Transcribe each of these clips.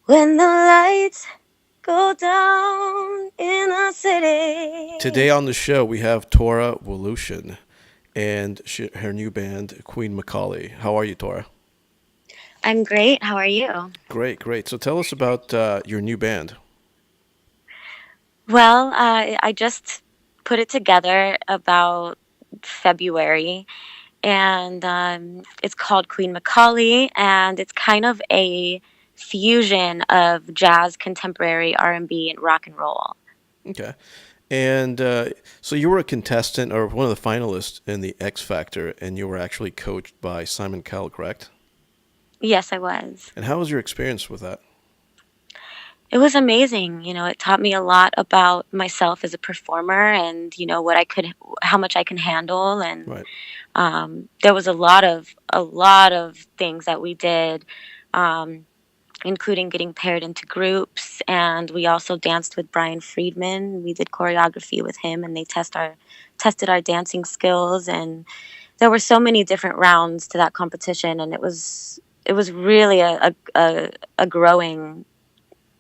When the lights go down in the Today city. on the show, we have Tora Woloshin and her new band, Queen Macaulay. How are you, Tora? I'm great. How are you? Great, great. So tell us about your new band. Well, I just put it together about February, and it's called Queen Macaulay, and it's kind of a fusion of jazz, contemporary R&B, and rock and roll. Okay. And so you were a contestant or one of the finalists in the X Factor, and you were actually coached by Simon Cowell, correct? Yes, I was. And how was your experience with that? It was amazing. It taught me a lot about myself as a performer and, how much I can handle. And Right. there was a lot of things that we did, um, including getting paired into groups. And we also danced with Brian Friedman. We did choreography with him, and they tested our dancing skills. And there were so many different rounds to that competition, and it was really a growing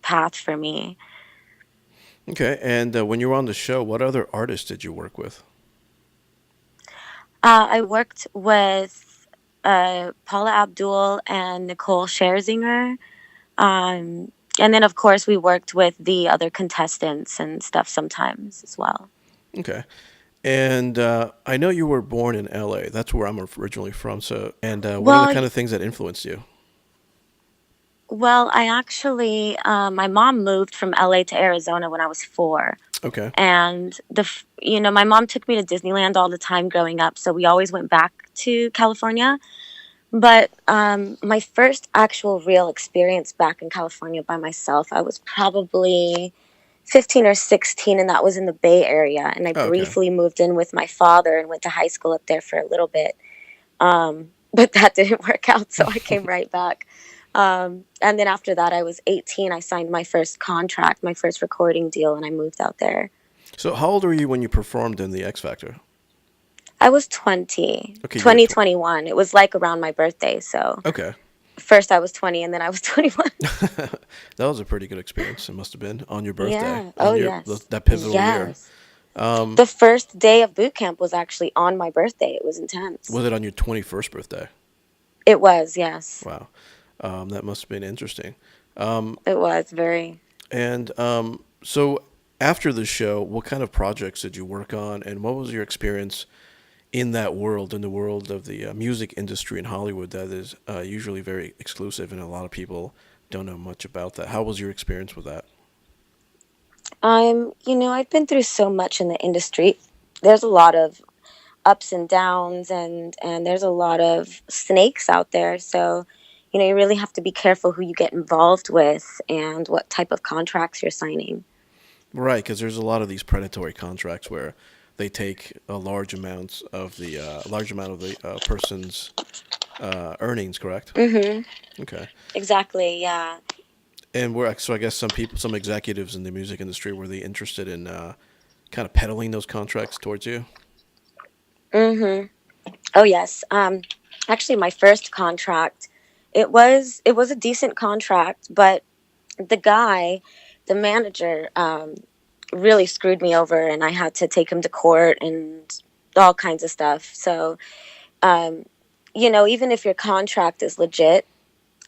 path for me. Okay. And when you were on the show, what other artists did you work with? I worked with Paula Abdul and Nicole Scherzinger. Um, and then, of course, we worked with the other contestants and stuff sometimes as well. Okay. And I know you were born in LA. That's where I'm originally from. So, and what are the Well, kind of things that influenced you? I actually, my mom moved from LA to Arizona when I was 4. Okay. And my mom took me to Disneyland all the time growing up. So we always went back to California. But my first actual real experience back in California by myself, I was probably 15 or 16, and that was in the Bay Area. And I Oh, okay. briefly moved in with my father and went to high school up there for a little bit. But that didn't work out, so I came right back. And then after that, I was 18. I signed my first contract, my first recording deal, and I moved out there. So, how old were you when you performed in the X Factor? I was 20, Okay, you were 2021. It was like around my birthday. So okay. first I was 20, and then I was 21. That was a pretty good experience. It must have been on your birthday, Yeah. Oh, on your yes. that pivotal year. Yes. Um, The first day of boot camp was actually on my birthday. It was intense. was it on your 21st birthday? It was, yes. Wow, that must have been interesting. Um, It was very. and so, after the show, what kind of projects did you work on, and what was your experience in that world, in the world of the music industry in Hollywood that is usually very exclusive, and a lot of people don't know much about that. How was your experience with that? I've been through so much in the industry. There's a lot of ups and downs, and there's a lot of snakes out there. So, you really have to be careful who you get involved with and what type of contracts you're signing. Right, because there's a lot of these predatory contracts where they take a large amount of the person's earnings. Correct? Mhm. Okay. Exactly. Yeah. And so I guess some executives in the music industry were they interested in kind of peddling those contracts towards you? Mhm. Oh, yes. Actually, my first contract, it was a decent contract, but the guy, the manager, really screwed me over, and I had to take him to court and all kinds of stuff. So, um, even if your contract is legit,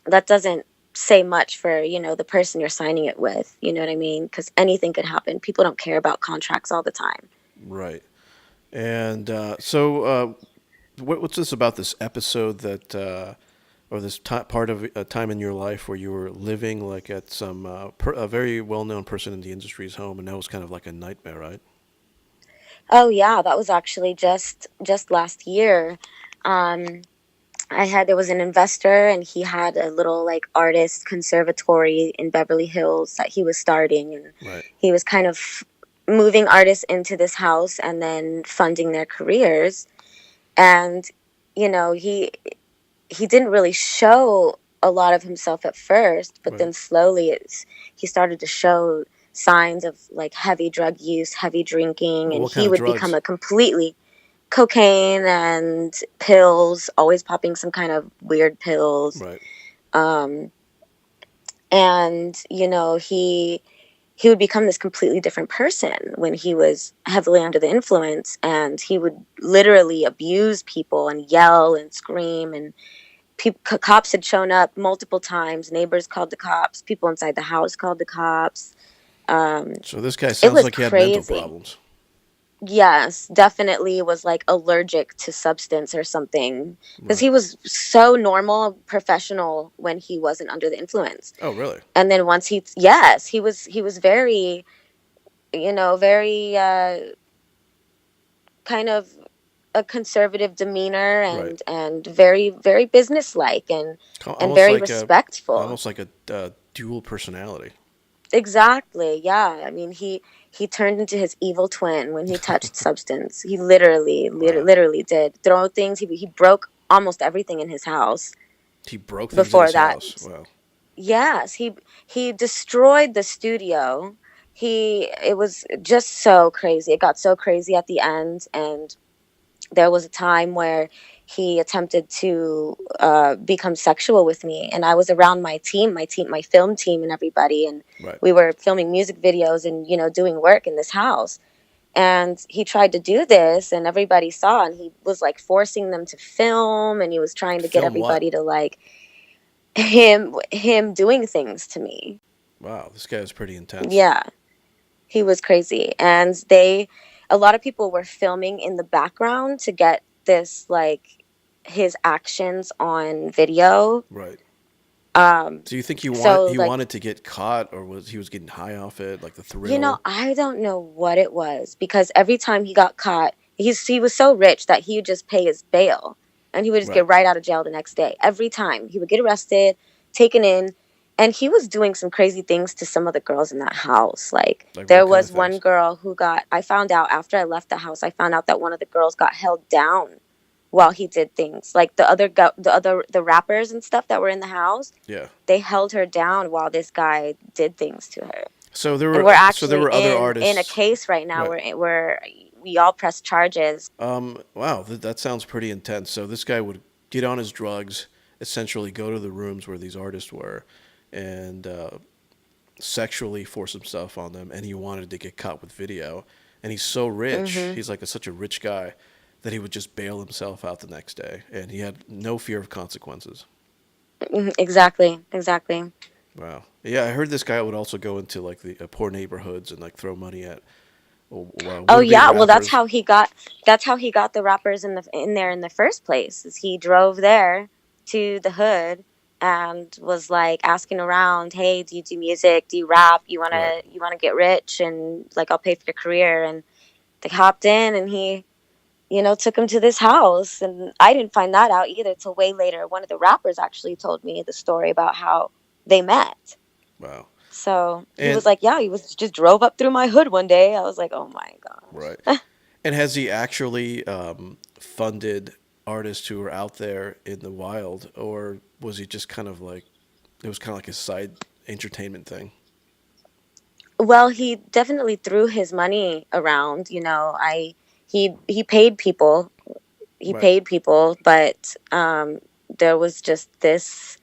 that doesn't say much for the person you're signing it with. You know what I mean? Because anything could happen. People don't care about contracts all the time. Right. And what's this about this episode that, or this part of a time in your life where you were living like at a very well-known person in the industry's home, and that was kind of like a nightmare, right? Oh yeah, that was actually just last year. Um, there was an investor, and he had a little like artist conservatory in Beverly Hills that he was starting, and Right. he was kind of moving artists into this house and then funding their careers. And you know, he didn't really show a lot of himself at first, but Right. then slowly he started to show signs of like heavy drug use, heavy drinking, Well, and what kind he of would become drugs? a completely cocaine and pills, always popping some kind of weird pills. Right. Um, And he would become this completely different person when he was heavily under the influence, and he would literally abuse people and yell and scream, and cops had shown up multiple times. Neighbors called the cops, people inside the house called the cops. um, So this guy it sounds was like he had mental crazy. problems. Yes, definitely was like allergic to substance or something, because Right. he was so normal professional when he wasn't under the influence. Oh, really? And then once yes, he was very, very kind of a conservative demeanor, Right. and very very businesslike, and Almost very like a, respectful. almost like a dual personality. Exactly. Yeah. I mean, he turned into his evil twin when he touched substance. He literally, Wow. literally did throw things. He broke almost everything in his house He broke things in before his that. house. Wow. Yes, he destroyed the studio. It was just so crazy. It got so crazy at the end, and there was a time where he attempted to become sexual with me, and I was around my film team, and everybody, and Right. we were filming music videos and doing work in this house. And he tried to do this, and everybody saw, and he was like forcing them to film, and he was trying to get Film what? everybody to like him doing things to me. Wow. This guy is pretty intense. Yeah, he was crazy. And a lot of people were filming in the background to get this, like, his actions on video. Right. Um, Do you think so, he like, wanted to get caught, or was he was getting high off it, like the thrill? I don't know what it was, because every time he got caught, he was so rich that he would just pay his bail, and he would just Right. get right out of jail the next day. Every time he would get arrested, taken in, and he was doing some crazy things to some of the girls in that house. Like, Like what there kind of was one things? girl who got, I found out after I left the house, I found out that one of the girls got held down while he did things. Like, the rappers and stuff that were in the house, Yeah. they held her down while this guy did things to her. And we're So there actually were other in a artists. case right now Right. where we all press charges. Wow. That sounds pretty intense. So this guy would get on his drugs, essentially go to the rooms where these artists were, and sexually force himself on them, and he wanted to get caught with video. And he's so rich, Hmm. he's like such a rich guy that he would just bail himself out the next day, and he had no fear of consequences. Exactly, exactly. Wow. Yeah, I heard this guy would also go into like the poor neighborhoods and like throw money at Oh would-be yeah, well rappers. that's how he got the rappers in there in the first place. Is he drove there to the hood and was like asking around, "Hey, do you do music? Do you rap? Right. You want to get rich, and like I'll pay for your career." And they hopped in, and he took him to this house. And I didn't find that out either till way later. One of the rappers actually told me the story about how they met. Wow. So he And was like, "Yeah, he was just drove up through my hood one day." I was like, "Oh my right. gosh." And has he actually funded artists who are out there in the wild, or was he just kind of like it was kind of like a side entertainment thing? Well, he definitely threw his money around. He paid people. He Right. paid people, but there was just this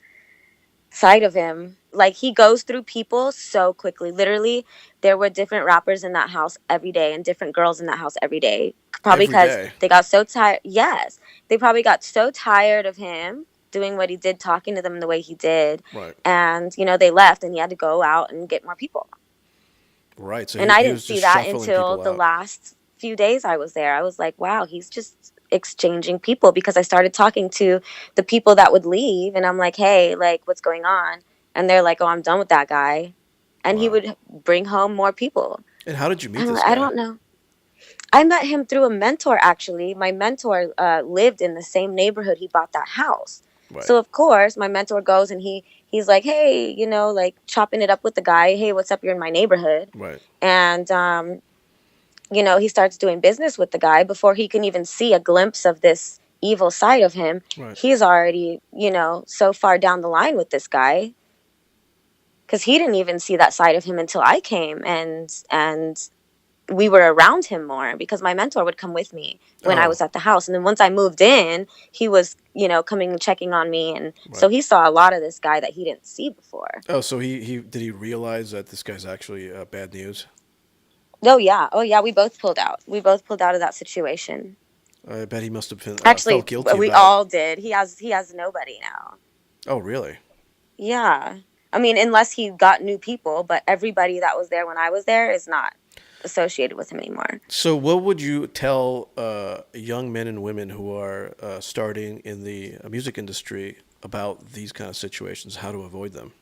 side of him. Like, he goes through people so quickly. Literally, there were different rappers in that house every day and different girls in that house every day. Probably Every because day. they got so tired. Yes, they probably got so tired of him doing what he did, talking to them the way he did, Right. and they left, and he had to go out and get more people. Right. So And I he didn't was just see that shuffling until people the out. last few days I was there. I was like, wow, he's just exchanging people, because I started talking to the people that would leave, and I'm like, hey, like, what's going on? And they're like, oh, I'm done with that guy. And he Wow. would bring home more people. And how did you meet I'm this like, I guy? don't know. I met him through a mentor, actually. My mentor lived in the same neighborhood he bought that house. Right. So, of course, my mentor goes, and he's like, hey, like, chopping it up with the guy. Hey, what's up? You're in my neighborhood. Right. And he starts doing business with the guy before he can even see a glimpse of this evil side of him. Right. He's already, so far down the line with this guy, because he didn't even see that side of him until I came. And we were around him more because my mentor would come with me when I Oh, was at the house. And then once I moved in, he was, coming and checking on me. And so right. he saw a lot of this guy that he didn't see before. Oh, so he did he realize that this guy's actually bad news? Oh, yeah. Oh, yeah. We both pulled out. We both pulled out of that situation. I bet he must have been, Actually, felt guilty we about it. all did. He has nobody now. Oh, really? Yeah. I mean, unless he got new people, but everybody that was there when I was there is not associated with him anymore. So, what would you tell young men and women who are starting in the music industry about these kind of situations? How to avoid them?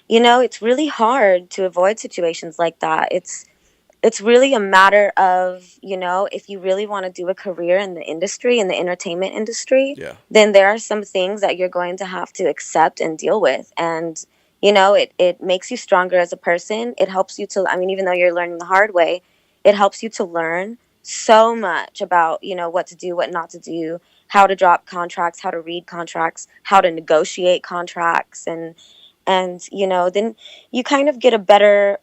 It's really hard to avoid situations like that. It's really a matter of, if you really want to do a career in the industry, in the entertainment industry, Yeah. then there are some things that you're going to have to accept and deal with. And, it makes you stronger as a person. It helps you to, I mean, even though you're learning the hard way, it helps you to learn so much about, what to do, what not to do, how to drop contracts, how to read contracts, how to negotiate contracts. And, then you kind of get a better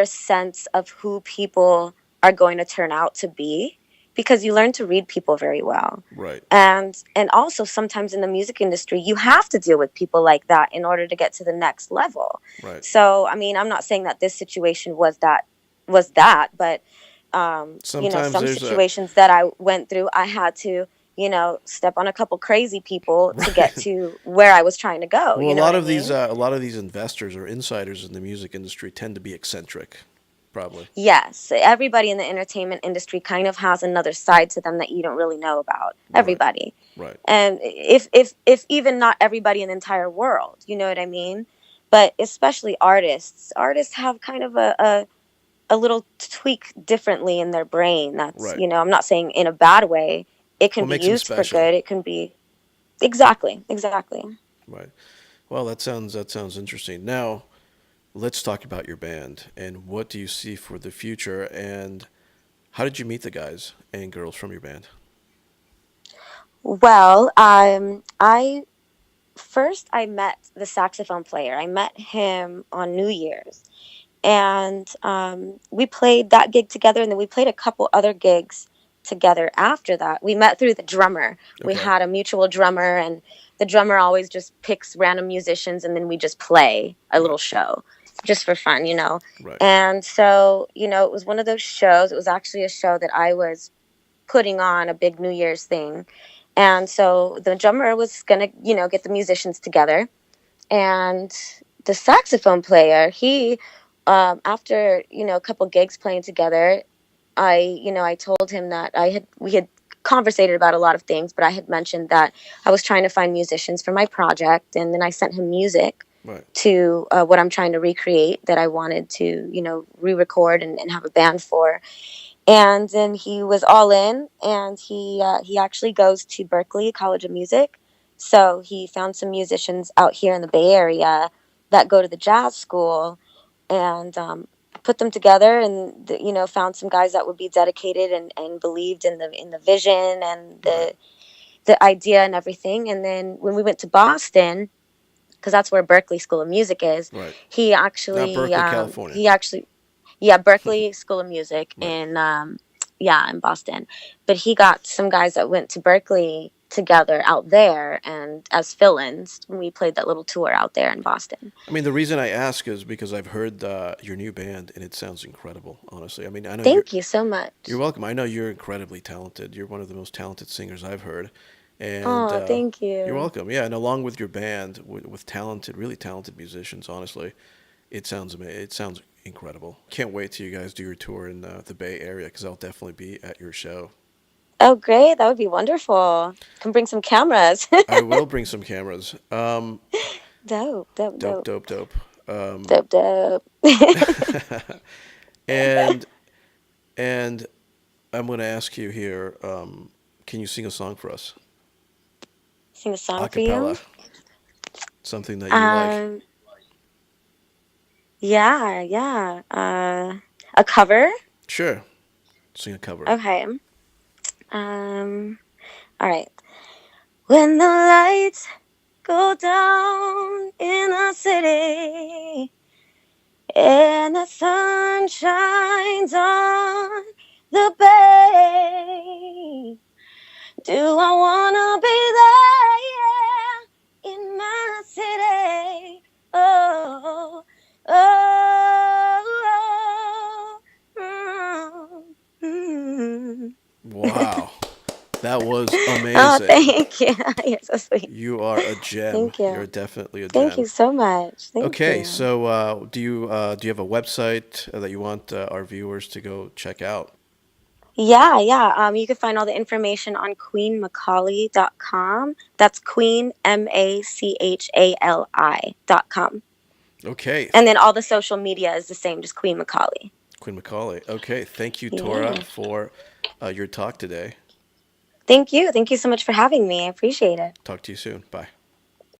sense of who people are going to turn out to be because you learn to read people very well. Right. And also sometimes in the music industry you have to deal with people like that in order to get to the next level. Right. So I mean, I'm not saying that this situation was that, but Sometimes some there's a situations that I went through, I had to step on a couple crazy people to get right. to where I was trying to go. Well, You know what I mean? a lot of these investors or insiders in the music industry tend to be eccentric, probably. Yes, everybody in the entertainment industry kind of has another side to them that you don't really know about. Right. Everybody. Right. And if even not everybody in the entire world, you know what I mean? But especially artists. Artists have kind of a little tweak differently in their brain. That's, Right. I'm not saying in a bad way. It can What be makes them used for special? good. It can be exactly, exactly. Right. Well, that sounds interesting. Now, let's talk about your band and what do you see for the future and how did you meet the guys and girls from your band? Well, I first I met the saxophone player. I met him on New Year's, and we played that gig together, and then we played a couple other gigs together after that. We met through the drummer. We Okay. had a mutual drummer, and the drummer always just picks random musicians, and then we just play a little Right. show just for fun. Right. And so, it was one of those shows. It was actually a show that I was putting on, a big New Year's thing. And so the drummer was going to, get the musicians together. And the saxophone player, he, after, a couple gigs playing together, I told him that we had conversated about a lot of things, but I had mentioned that I was trying to find musicians for my project. And then I sent him music Right. to what I'm trying to recreate that I wanted to, re-record and have a band for. And then he was all in, and he actually goes to Berklee College of Music. So he found some musicians out here in the Bay Area that go to the jazz school, and put them together, and found some guys that would be dedicated and believed in the vision and Right. the idea and everything. And then when we went to Boston, because that's where Berklee School of Music is, Right. he Not actually Berkeley, um, California. he actually yeah, Berklee School of Music Right. in Boston. But he got some guys that went to Berklee together out there, and as fill-ins when we played that little tour out there in Boston. I mean, the reason I ask is because I've heard your new band and it sounds incredible, honestly. I mean, I know Thank you so you're much. welcome. I know you're incredibly talented. You're one of the most talented singers I've heard. And Oh, thank you're you. welcome. Yeah, and along with your band, with talented, really talented musicians, honestly, it sounds incredible. Can't wait till you guys do your tour in the Bay Area because I'll definitely be at your show. Oh, great. That would be wonderful. Can bring some cameras. I will bring some cameras. Dope, dope, Dope, dope. dope, dope. Um, Dope, dope. and and I'm going to ask you here. Can you sing a song for us? Sing a A song for you. cappella, something that you like. Um, yeah, yeah. A cover. Sure, sing a cover. Okay. Um, all right. When the lights go down in the city and the sun shines on the bay. Do I wanna be there in my city? Oh, oh, oh, mm. Wow. That was Oh, amazing. thank you. You're so sweet. You are a gem. Thank You're you. definitely a Thank gem. you so much. Thank Okay, you. so do you have a website that you want our viewers to go check out? Yeah, yeah. You can find all the information on queenmacaulay.com. That's Queen Machalli.com. Okay, And then all the social media is the same, just Queen Macaulay. Quinn Macaulay. Okay, thank you, Tora, Yeah. for your talk today. Thank you. Thank you so much for having me. I appreciate it. Talk to you soon. Bye.